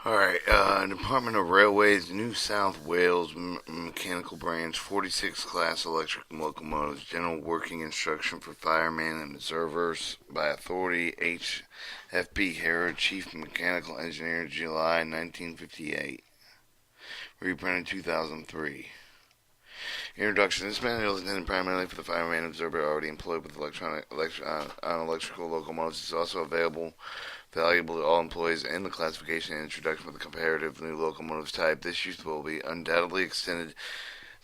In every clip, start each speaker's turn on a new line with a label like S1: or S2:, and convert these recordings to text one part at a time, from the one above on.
S1: Alright, Department of Railways, New South Wales Mechanical Branch, 46 Class Electric Locomotives, General Working Instruction for Fireman and Observers by Authority H.F.B. Harrod, Chief Mechanical Engineer, July 1958. Reprinted 2003. Introduction. This manual is intended primarily for the fireman observer already employed with electrical locomotives. It's also valuable to all employees in the classification and introduction of the comparative new locomotives type. This use will be undoubtedly extended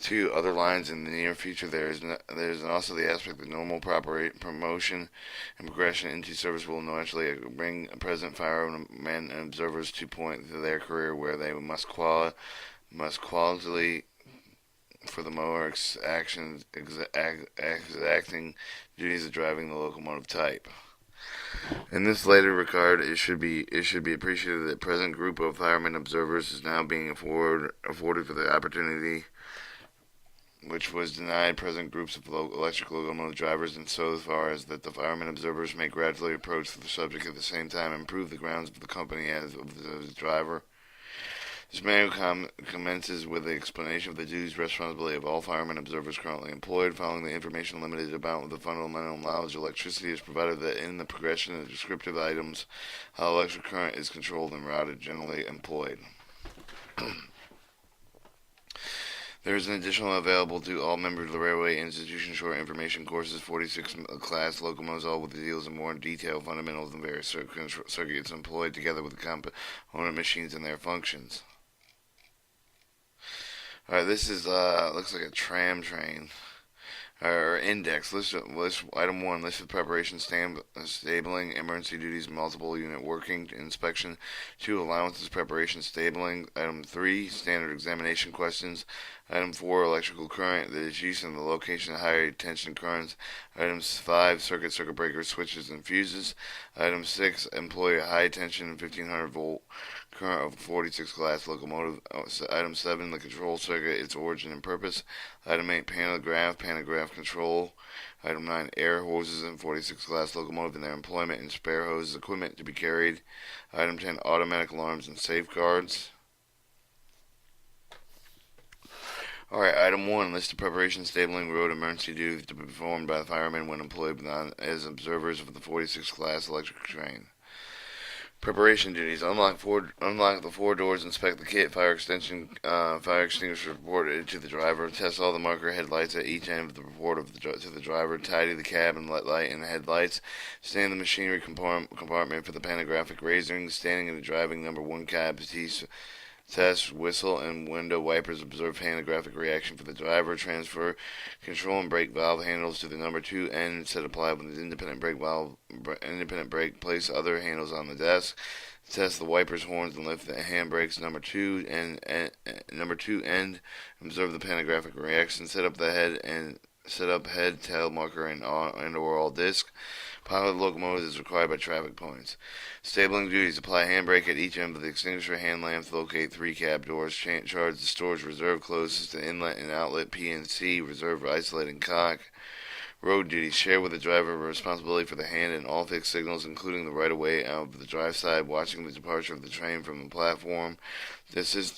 S1: to other lines in the near future. There is also the aspect that normal promotion and progression into service will naturally bring present firemen and observers to point to their career where they must quality for the more exacting duties of driving the locomotive type. In this later regard, it should be appreciated that the present group of firemen observers is now being afforded for the opportunity which was denied present groups of electric locomotive drivers, and so far as that the firemen observers may gradually approach the subject at the same time improve the grounds of the company as of the driver. This manual commences with the explanation of the duties and responsibility of all firemen observers currently employed. Following the information limited about the fundamental knowledge of electricity is provided that in the progression of descriptive items, how electric current is controlled and routed, generally employed. There is an additional available to all members of the Railway Institution short information courses, 46 class locomotives, all with deals in more detail fundamentals and various circuits employed together with the component machines and their functions. Alright, this is, looks like a tram train. Or index. List item 1, list of preparation, stabling, emergency duties, multiple unit working, inspection. 2, allowances, preparation, stabling. Item 3, standard examination questions. Item 4, electrical current, that is use and the location of high tension currents. Items 5, circuit breakers, switches, and fuses. Item 6, employ a high tension 1500 volt current of 46 class locomotive. Item 7, the control circuit, its origin and purpose. Item 8, pantograph control. Item 9, air hoses in 46 class locomotive and their employment and spare hoses equipment to be carried. Item 10, automatic alarms and safeguards. Alright, item 1, list of preparation, stabling, road emergency duties to be performed by the firemen when employed as observers of the 46 class electric train. Preparation duties: unlock the 4 doors, inspect the kit, fire extinguisher reported to the driver, test all the marker headlights at each end of the report to the driver, tidy the cab and light and headlights, stand in the machinery compartment for the pantographic raising, standing in the driving number 1 cab test, whistle and window wipers, observe pantographic reaction for the driver, transfer control and brake valve handles to the number 2 end, set apply with the independent brake, place other handles on the desk, test the wipers, horns, and lift the handbrakes number 2 end, observe the pantographic reaction, set up head, tail marker, and or all disc. Pilot of the locomotive is required by traffic points. Stabling duties: apply handbrake at each end of the extinguisher hand lamps, locate 3 cab doors, charge the storage reserve closest to inlet and outlet P and C, reserve isolating cock. Road duties: share with the driver responsibility for the hand and all fixed signals, including the right-of-way of the drive side, watching the departure of the train from the platform. To assist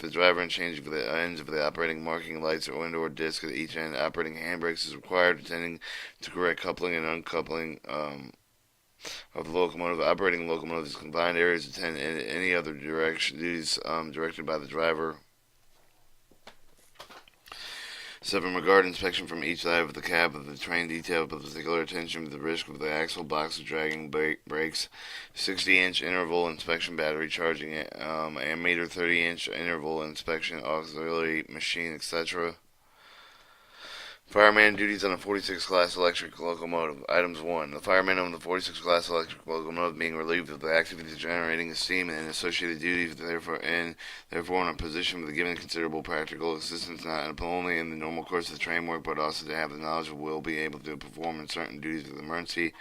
S1: the driver in changing the ends of the operating marking lights or indoor disc at each end. Operating handbrakes is required, attending to correct coupling and uncoupling of the locomotive. Operating locomotives combined areas, attend any other duties directed by the driver. 7. Regard inspection from each side of the cab of the train detail with particular attention to the risk of the axle box of dragging brakes. 60-inch interval inspection, battery charging, ammeter, 30-inch interval inspection, auxiliary machine, etc. Fireman duties on a 46 class electric locomotive. Items 1. The fireman on the 46 class electric locomotive being relieved of the activities generating steam and associated duties, therefore in a position with given considerable practical assistance, not only in the normal course of the train work, but also to have the knowledge of will be able to perform in certain duties of emergency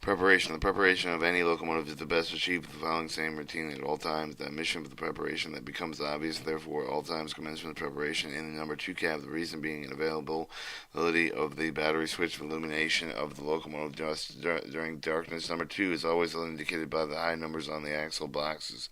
S1: Preparation. The preparation of any locomotive is the best achieved with the following same routine at all times. The mission of the preparation that becomes obvious, therefore, at all times commencement of preparation. In the number 2 cab, the reason being availability of the battery switch for illumination of the locomotive just during darkness. Number 2 is always indicated by the high numbers on the axle boxes.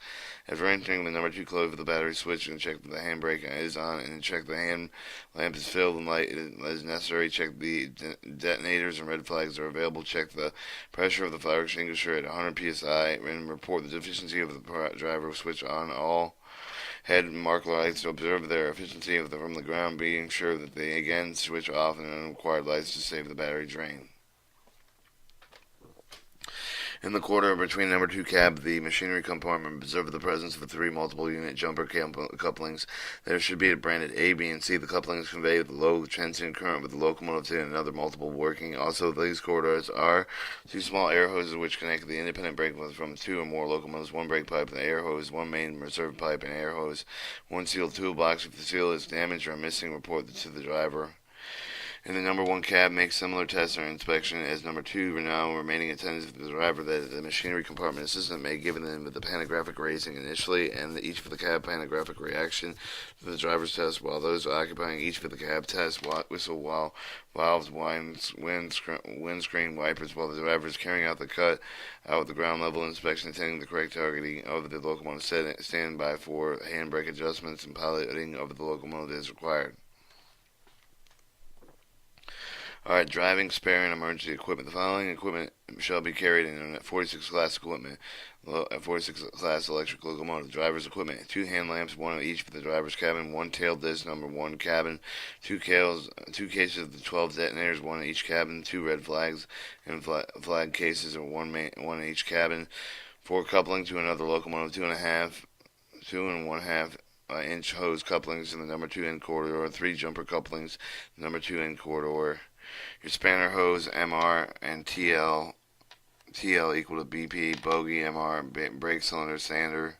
S1: After entering the number 2 clove of the battery switch, and check that the handbrake is on, and check the hand lamp is filled and light as necessary. Check the detonators and red flags are available. Check the pressure of the fire extinguisher at 100 psi and report the deficiency of the driver switch on all head mark lights. Observe their efficiency from the ground, being sure that they again switch off and unrequired lights to save the battery drain. In the corridor between number 2 cab, the machinery compartment, observe the presence of 3 multiple unit jumper couplings. There should be branded A, B, and C. The couplings convey the low tension current with the locomotive and another multiple working. Also, these corridors are 2 small air hoses which connect the independent brake from 2 or more locomotives, 1 brake pipe and air hose, 1 main reserve pipe and air hose, 1 sealed toolbox. If the seal is damaged or missing, report it to the driver. In the number 1 cab, make similar tests or inspection as number 2, now remaining attentive to the driver that the machinery compartment assistant may give them with the panographic raising initially, and each for the cab panographic reaction to the driver's test, while those occupying each for the cab test whistle while valves, windscreen wipers, while the driver is carrying out the cut out the ground level inspection, attending the correct targeting of the locomotive, stand by for handbrake adjustments and piloting of the locomotive as required. Alright, driving, spare, and emergency equipment. The following equipment shall be carried in a 46 class equipment, a 46 class electric locomotive. Driver's equipment: 2 hand lamps, 1 of each for the driver's cabin, 1 tail disc, number 1 cabin, 2 cases of the 12 detonators, 1 in each cabin, 2 red flags and flag cases, or 1 in each cabin, 4 coupling to another locomotive, 2 and 1/2 inch hose couplings in the number 2 end corridor, 3 jumper couplings, number 2 end corridor. Your spanner hose, MR, and TL equal to BP, bogey, MR, brake cylinder, sander,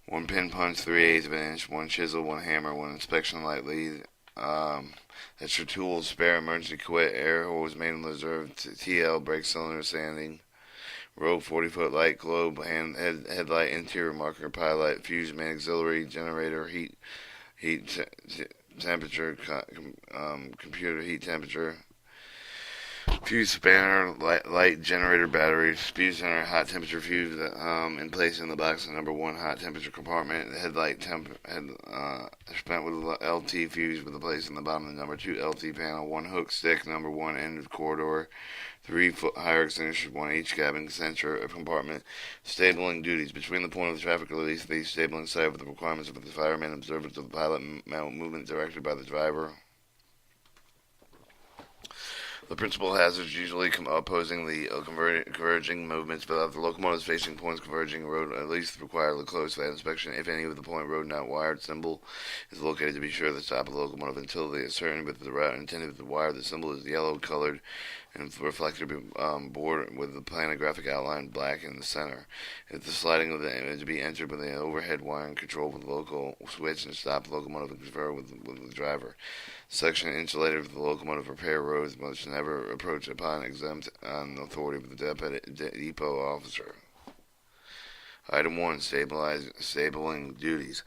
S1: 1 pin punch, 3/8 of an inch, 1 chisel, 1 hammer, 1 inspection light lead. That's your tools, spare, emergency quit, air hose, main reserve, TL, brake cylinder, sanding, rope, 40-foot light, globe, headlight, interior marker, pilot, fuse, main auxiliary, generator, heat temperature, computer heat temperature, fuse spanner, light generator, battery, fuse center, hot temperature fuse in place in the box of number 1 hot temperature compartment, headlight spent with LT fuse with a place in the bottom of the number 2 LT panel, 1 hook stick, number 1 end of corridor, 3 fire extinguishers, 1 each cabin, center of compartment. Stabling duties. Between the point of the traffic release, the stabling site with the requirements of the fireman, observance of the pilot, movement directed by the driver. The principal hazards usually opposing the converging movements, but of the locomotives facing points converging road at least require close that inspection. If any of the point road not wired symbol is located, to be sure the stop of the locomotive until they are certain with the route intended with the wire. The symbol is yellow colored and reflected board with the planographic outline black in the center. If the sliding of the image to be entered with an overhead wiring control with the local switch and stop the locomotive and confer with the driver. Section insulated with the locomotive repair roads must never approach upon exempt on authority of the depot officer. Item 1. Stabling duties.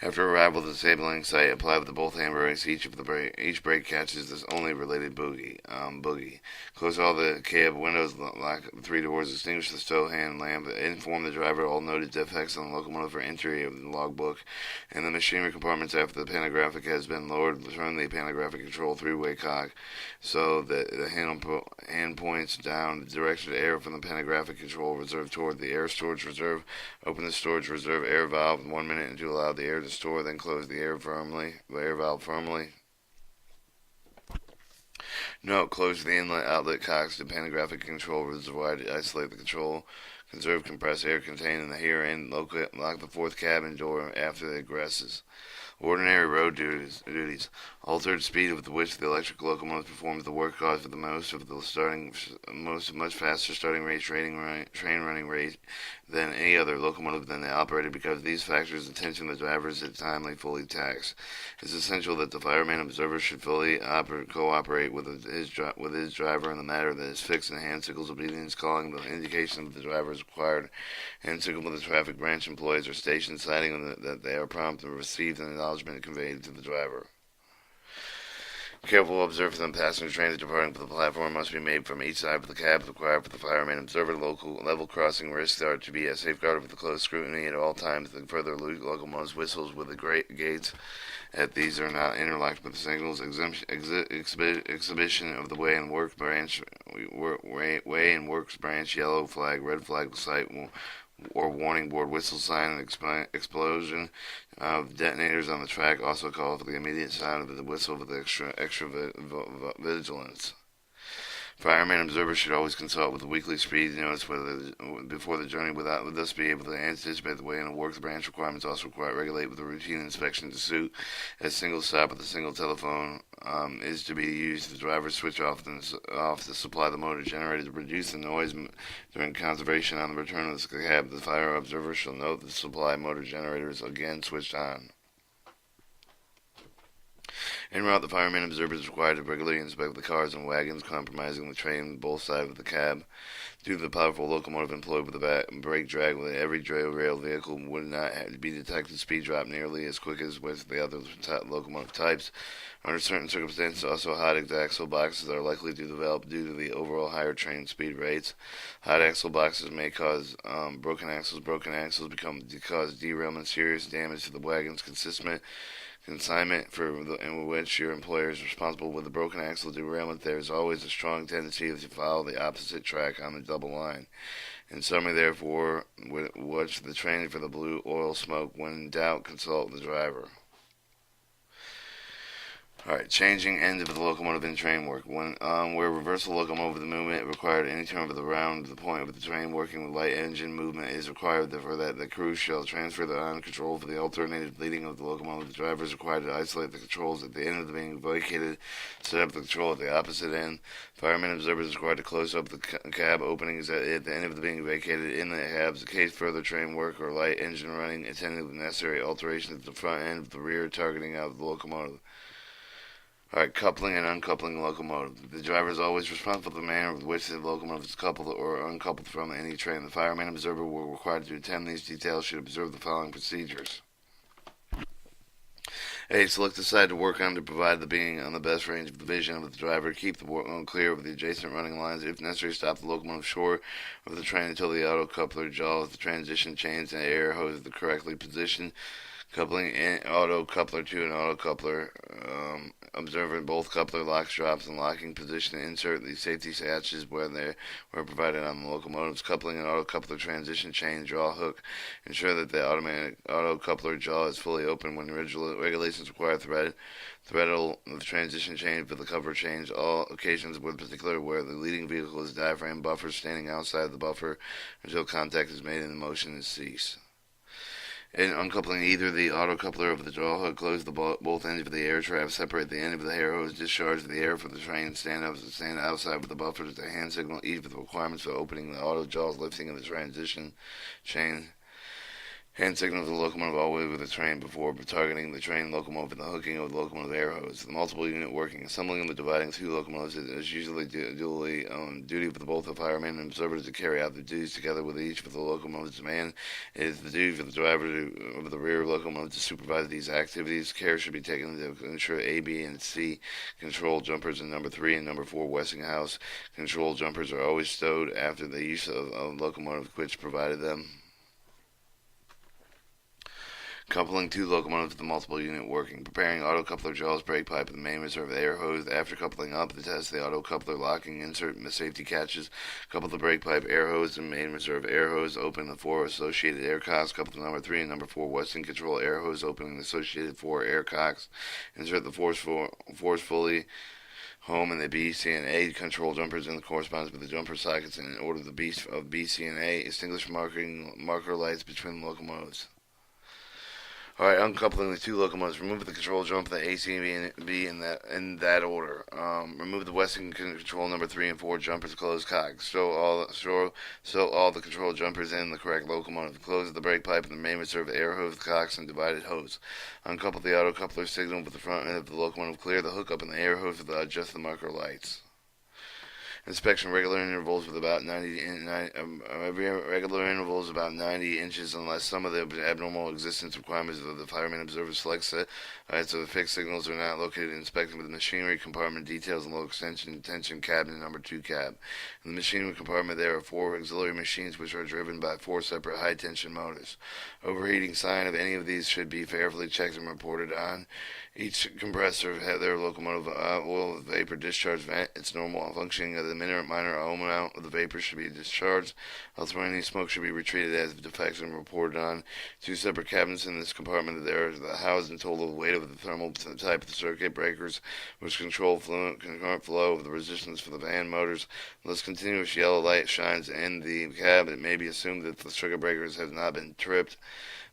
S1: After arrival at the stabling site, apply with the both handbrakes. Each brake catches this only related boogie. Close all the cab windows, lock the 3 doors, extinguish the stow hand lamp, inform the driver all noted defects on the locomotive for entry of the logbook. In the machinery compartments, after the panographic has been lowered, turn the panographic control 3-way cock so that the hand points down the direction of air from the panographic control reserve toward the air storage reserve. Open the storage reserve air valve in 1 minute to allow the air to store, then close the air valve firmly. Note: close the inlet outlet cocks to panographic control reservoir to isolate the control. Conserve compressed air contained in the rear end. Lock the 4th cabin door after it egresses. Ordinary road duties. Altered speed with which the electric locomotive performs the work cause for the much faster starting rate, train running rate than any other locomotive than the operator. Because of these factors, attention of the drivers is timely, fully taxed. It's essential that the fireman observer should fully cooperate with his driver in the matter that is fixed, and hand signals obedience calling the indication that the driver is required. Hand signal with the traffic branch employees or station citing that they are prompt and received an acknowledgement conveyed to the driver. Careful observance of the passenger trains departing from the platform must be made from each side of the cab required for the fireman observer. Local level crossing risks are to be safeguarded with close scrutiny at all times. The further locomotives whistles with the gates at these are not interlocked with the signals. Exhibition of the way and works branch, yellow flag, red flag, sight or warning board, whistle sign, and explosion of detonators on the track also call for the immediate sound of the whistle with extra vigilance. Fireman observers should always consult with the weekly speed notice before the journey, without thus be able to anticipate the way and work. The branch requirements also regulate with a routine inspection to suit. A single stop with a single telephone is to be used. The driver switch off to supply the motor generator to reduce the noise during conservation. On the return of the cab, the fire observer shall note that the supply motor generator is again switched on. En route, the fireman observer is required to regularly inspect the cars and wagons comprising the train on both sides of the cab. Due to the powerful locomotive employed with the brake drag, with every rail vehicle would not be detected speed drop nearly as quick as with the other locomotive types. Under certain circumstances, also hot axle boxes are likely to develop due to the overall higher train speed rates. Hot axle boxes may cause broken axles. Broken axles cause derailment, serious damage to the wagon's consignment in which your employer is responsible. With the broken axle derailment, there is always a strong tendency to follow the opposite track on the double line. In summary, therefore, watch the training for the blue oil smoke. When in doubt, consult the driver. Alright, changing ends of the locomotive in train work. Where reversal locomotive the movement required any turn of the round, the point of the train working with light engine movement is required. For that, the crew shall transfer the on control for the alternative leading of the locomotive. The driver is required to isolate the controls at the end of the being vacated, set up the control at the opposite end. Fireman observers is required to close up the cab openings at the end of the being vacated in the cabs. In case further train work or light engine running, attending the necessary alterations at the front end of the rear targeting out of the locomotive. Alright, coupling and uncoupling locomotive. The driver is always responsible for the manner with which the locomotive is coupled or uncoupled from any train. The fireman observer will required to attend these details should observe the following procedures. A. Select the side to work on to provide the being on the best range of the vision of the driver. Keep the work clear of the adjacent running lines. If necessary, stop the locomotive short of the train until the auto coupler jaws the transition chains and air hose are correctly positioned. Coupling auto coupler to an auto coupler. Observing both coupler locks, drops, and locking position. Insert the safety hatches where they were provided on the locomotives. Coupling an auto coupler transition chain draw hook. Ensure that the automatic auto coupler jaw is fully open. When regulations require threadle the transition chain for the cover change. All occasions with particular where the leading vehicle is diaphragm buffer standing outside the buffer until contact is made and the motion is ceased. In uncoupling either the auto coupler of the draw hook, close both ends of the air trap, separate the end of the air hose, discharge the air from the train, stand outside with the buffer to hand signal each with the requirements for opening the auto jaws, lifting of the transition chain. Hand signal to the locomotive always with the train before targeting the train locomotive and the hooking of the locomotive air hose. The multiple unit working. Assembling and dividing two locomotives is usually duly duty for both the fireman and observers to carry out the duties together with each for the locomotive's demand. It is the duty for the driver of the rear locomotive to supervise these activities. Care should be taken to ensure A, B, and C control jumpers in number 3 and number 4 Westinghouse control jumpers are always stowed after the use of locomotive which provided them. Coupling two locomotives with the multiple unit working. Preparing auto coupler jaws, brake pipe, and the main reserve air hose. After coupling up, the test the auto coupler locking, insert the safety catches. Couple the brake pipe, air hose, and main reserve air hose. Open the 4 associated air cocks. Couple the number 3 and number 4 Westing control air hose, opening the associated 4 air cocks. Insert the forcefully home and the B, C, and A control jumpers in the correspondence with the jumper sockets in order of B, C, and A. Extinguish marker lights between the locomotives. Alright, uncoupling the two locomotives. Remove the control jump of the AC and B in that order. Remove the Westing control number 3 and 4 jumpers. Close cogs. Stow all the control jumpers in the correct locomotive. Close the brake pipe and the main reserve air hose, cocks, and divided hose. Uncouple the auto coupler signal with the front end of the locomotive. Clear the hookup and the air hose with adjust the marker lights. Inspection regular intervals with about 90 regular intervals about 90 inches unless some of the abnormal existence requirements of the fireman observer select set. So the fixed signals are not located. Inspecting with the machinery compartment details and low extension tension cabinet number 2 cab. In the machinery compartment there are 4 auxiliary machines which are driven by 4 separate high tension motors. Overheating sign of any of these should be carefully checked and reported on. Each compressor have their locomotive oil vapor discharge vent. Its normal functioning of the minor amount of the vapor should be discharged. Elsewhere, any smoke should be retreated as defective and reported on. 2 separate cabinets in this compartment. There is the housed and total weight of the thermal type of the circuit breakers, which control current flow of the resistance for the van motors. Unless continuous yellow light shines in the cab, it may be assumed that the circuit breakers have not been tripped.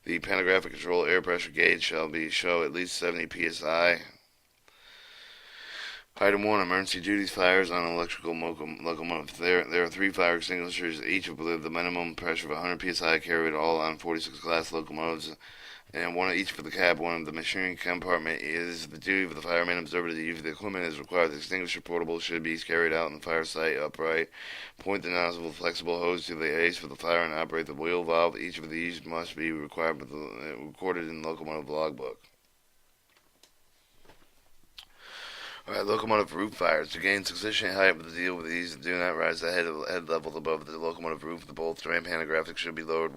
S1: The pantographic control air pressure gauge shall show at least 70 psi. Item 1. Emergency duties fires on electrical locomotives. There are 3 fire extinguishers, each with the minimum pressure of 100 psi carried all on 46 class locomotives, and one each for the cab. One of the machinery compartment is the duty of the fireman observer to use the equipment as required. The extinguisher portable should be carried out in the fire site upright. Point the nozzle with flexible hose to the ace for the fire and operate the wheel valve. Each of these must be recorded in the locomotive logbook. Alright, locomotive roof fires. To gain sufficient height to deal with these, do not rise the head level above the locomotive roof. The both tram pantographics should be lowered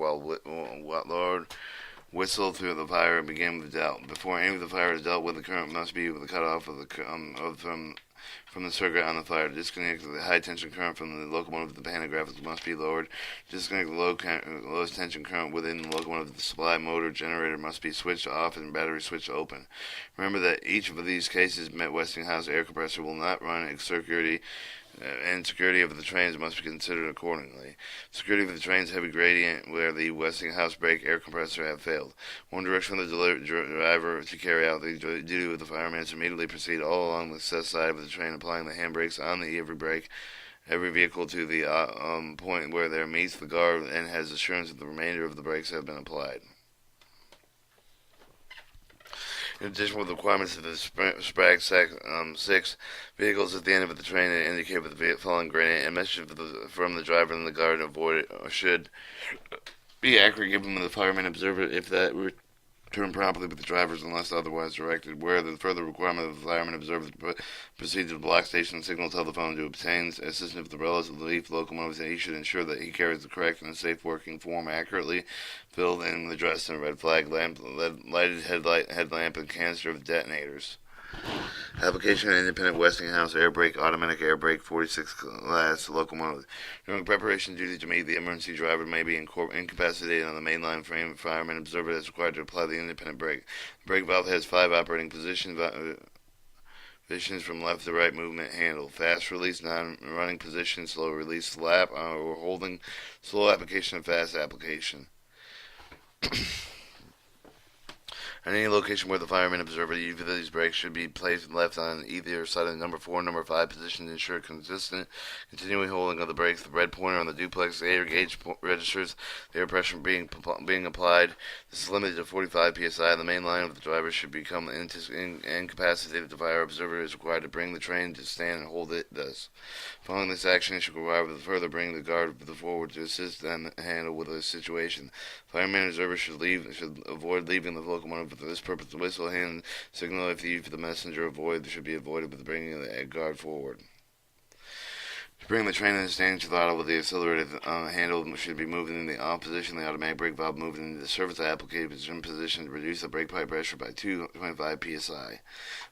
S1: whistle through the fire and begin with the dealt. Before any of the fire is dealt with, the current must be with the cutoff of the from the circuit on the fire. Disconnect the high tension current from the locomotive. The pantographics must be lowered. Disconnect the lowest tension current within the locomotive. The supply motor generator must be switched off and battery switched open. Remember that each of these cases, Westinghouse air compressor will not run security. And security of the trains must be considered accordingly. Security of the trains heavy gradient where the Westinghouse brake air compressor have failed. One direction for the driver to carry out the duty of the fireman is immediately proceed all along the set side of the train, applying the handbrakes on every vehicle to the point where there meets the guard and has assurance that the remainder of the brakes have been applied. In addition, with the requirements of the SPRAG 6 vehicles at the end of the train that indicate with the following gradient, a message from the driver and the guard avoid should be accurate given to the fireman observer if that return promptly with the drivers unless otherwise directed. Where the further requirement of the fireman observer to proceed to the block station signal telephone to obtain assistance of the relative leaf locomotives, and he should ensure that he carries the correct and safe working form accurately filled in with address and red flag lamp, lighted headlamp, and canister of detonators. Application of independent Westinghouse air brake, automatic air brake, 46 class locomotive. During preparation duty to meet, the emergency driver may be incapacitated on the mainline frame. Fireman observer is required to apply the independent brake. The brake valve has 5 operating positions from left to right movement handle. Fast release, non-running position, slow release, lap, or holding, slow application, and fast application. At any location where the fireman observer either of these brakes should be placed and left on either side of the number 4 and number 5 position to ensure consistent, continuing holding of the brakes. The red pointer on the duplex air gauge registers the air pressure being applied. This is limited to 45 psi. The main line of the driver should become incapacitated. The fire observer is required to bring the train to stand and hold it thus. Following this action, it should require to further bring the guard forward to assist them handle with the situation. Fireman observer should avoid leaving the locomotive. For this purpose, the whistle hand signal if the messenger should be avoided with bringing the guard forward. To bring the train in the standing throttle with the accelerated handle should be moved in the off position. The automatic brake valve moved into the service application position to reduce the brake pipe pressure by 225 psi.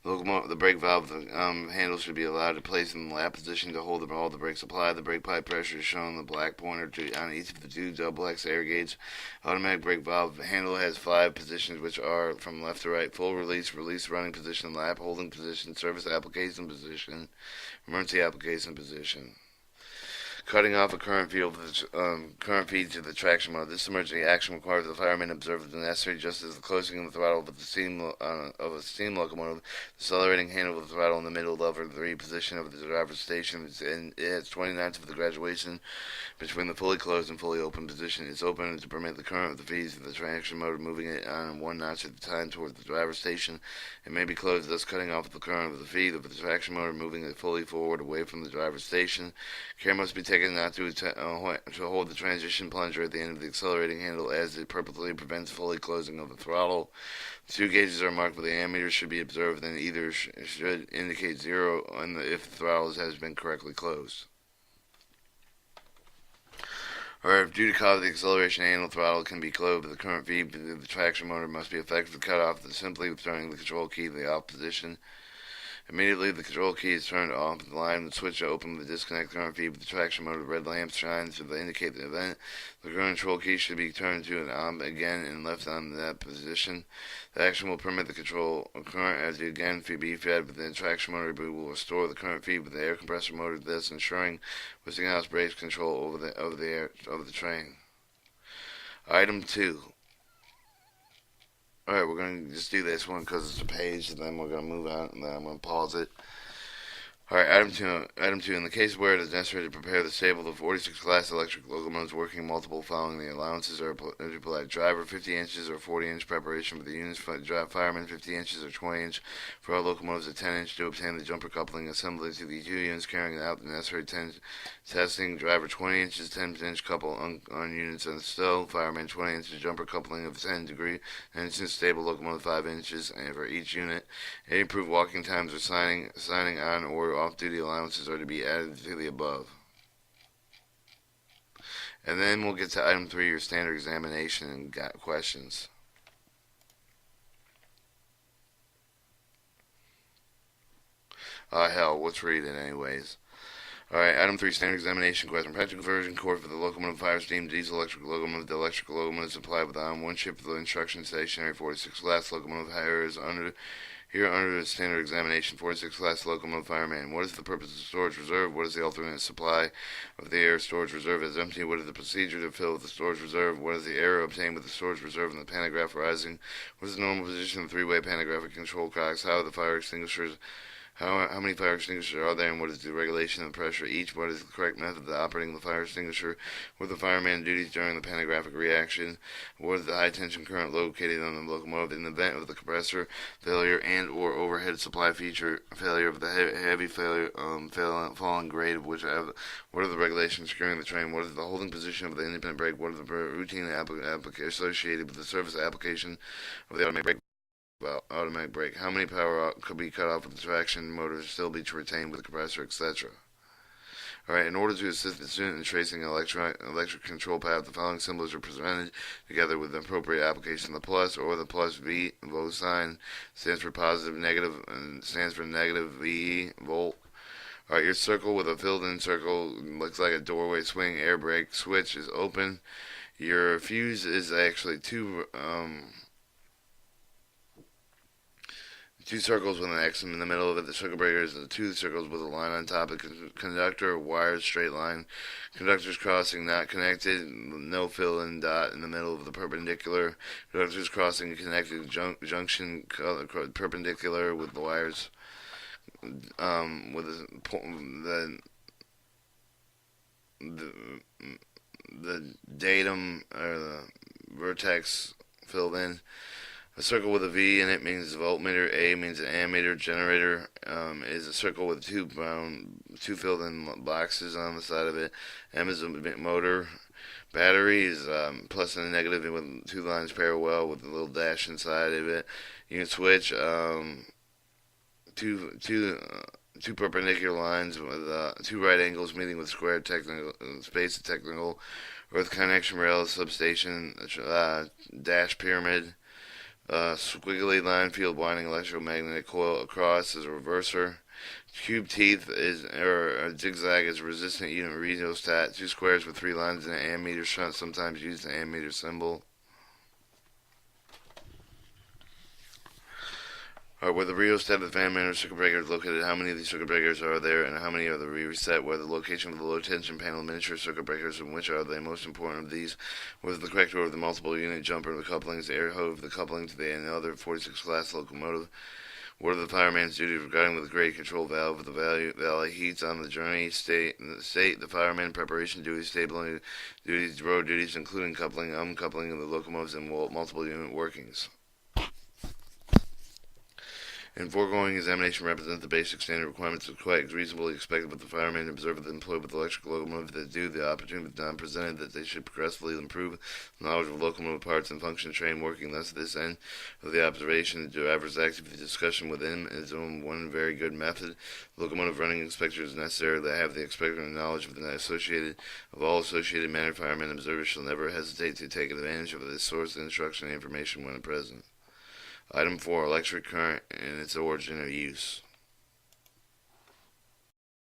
S1: The brake valve handle should be allowed to place in the lap position to hold all the brakes applied. The brake pipe pressure is shown in the black pointer on each of the 2 double X air gauge. Automatic brake valve handle has 5 positions, which are from left to right: full release, release running position, lap holding position, service application position, emergency application position. cutting off a current feed to the traction motor. This emergency action requires the fireman to observe the necessary just as the closing of the throttle of a steam locomotive, the accelerating handle of the throttle in the middle lever 3 position of the driver's station, and it has 29ths of the graduation between the fully closed and fully open position. It's open to permit the current of the feeds of the traction motor moving it on 1 notch at a time toward the driver's station. It may be closed, thus cutting off the current of the feed of the traction motor, moving it fully forward away from the driver's station. Care must be taken not to hold the transition plunger at the end of the accelerating handle, as it purposely prevents fully closing of the throttle. The 2 gauges are marked with the ammeter should be observed, and either should indicate 0 if the throttle has been correctly closed. Or if due to cause the acceleration handle throttle can be closed, but the current feed of the traction motor must be effectively cut off, simply turning the control key to the off position. Immediately the control key is turned off, the line and switch to open the disconnect current feed with the traction motor. The red lamp shines to indicate the event. The current control key should be turned to an on again and left on that position. The action will permit the control current as the again be fed with the traction motor, but will restore the current feed with the air compressor motor, thus ensuring Westinghouse brakes control over the train. Item 2. Alright, we're going to just do this one because it's a page, and then we're going to move on, and then I'm going to pause it. Alright, item 2. In the case where it is necessary to prepare the stable of 46 class electric locomotives working multiple following the allowances are applied. Driver 50 inches or 40 inch preparation for the units. Fireman 50 inches or 20 inch for all locomotives at 10 inch to obtain the jumper coupling assembly to the 2 units carrying out the necessary testing. Driver 20 inches 10 inch couple on units on the stow. Fireman 20 inches jumper coupling of 10 degree inches stable locomotive 5 inches for each unit. Any improved walking times or signing on or off-duty allowances are to be added to the above. And then we'll get to item 3, your standard examination and questions. Hell, let's read it anyways. Alright, item 3, standard examination question. Practical conversion course for the locomotive, fire, steam, diesel, electric locomotive. The electrical locomotive is applied with on one ship of the instruction stationary 46 class locomotive. Hire is under the standard examination. 46 class locomotive fireman. What is the purpose of the storage reserve? What is the alternate supply of the air storage reserve is empty? What is the procedure to fill the storage reserve? What is the air obtained with the storage reserve and the pantograph rising? What is the normal position of the 3-way pantographic control cocks? How are the fire extinguishers? How many fire extinguishers are there, and what is the regulation of the pressure each? What is the correct method of operating the fire extinguisher? What are the fireman duties during the pantographic reaction? What is the high tension current located on the locomotive in the event of the compressor failure and or overhead supply feature failure of the heavy failure falling grade of which what are the regulations securing the train? What is the holding position of the independent brake? What are the routine associated with the service application of the automatic brake? How many power could be cut off with the traction motor to still be retained with the compressor, etc.? Alright, in order to assist the student in tracing an electric control path, the following symbols are presented together with the appropriate application. The plus or the plus V sign stands for positive, negative, and stands for negative VE, volt. Alright, your circle with a filled-in circle looks like a doorway swing. Air brake switch is open. Your fuse is actually two circles with an X in the middle of it. The circuit breaker is 2 circles with a line on top. The conductor, wired, straight line. Conductors crossing not connected. No fill-in dot in the middle of the perpendicular. Conductors crossing connected junction perpendicular with the wires. With the datum or the vertex filled in. A circle with a V in it means voltmeter. A means an ammeter. Generator is a circle with two filled-in boxes on the side of it. M is a motor. Battery is plus and a negative with 2 lines parallel with a little dash inside of it. Unit switch, two perpendicular lines with 2 right angles meeting with square technical space. Technical earth connection rail substation. Dash pyramid. Squiggly line field winding electromagnetic coil across is a reverser. Cube teeth is or a zigzag is a resistant unit rheostat. 2 squares with 3 lines and an ammeter shunt, sometimes use the ammeter symbol. Alright, where the rheostat of the fan main or circuit breaker is located, how many of these circuit breakers are there, and how many are the reset? Where the location of the low tension panel miniature circuit breakers, and which are the most important of these? Whether the correct order of the multiple unit jumper of the couplings, the air hove, the coupling to the other 46 class locomotive. What are the fireman's duties regarding with the grade control valve of the valley heats on the journey? State the fireman preparation duties, stability duties, road duties, including coupling, uncoupling of the locomotives, and multiple unit workings. In foregoing examination represents the basic standard requirements of quite reasonably expected with the fireman and observer employed with the electric locomotive that do the opportunity with not presented that they should progressively improve knowledge of locomotive parts and function train working. Thus, this end of the observation, the driver's active discussion with him is one very good method. Locomotive running inspector is necessary to have the expected knowledge of all associated matter. Fireman and observers shall never hesitate to take advantage of this source of instruction and information when present. Item 4. Electric current and its origin or use.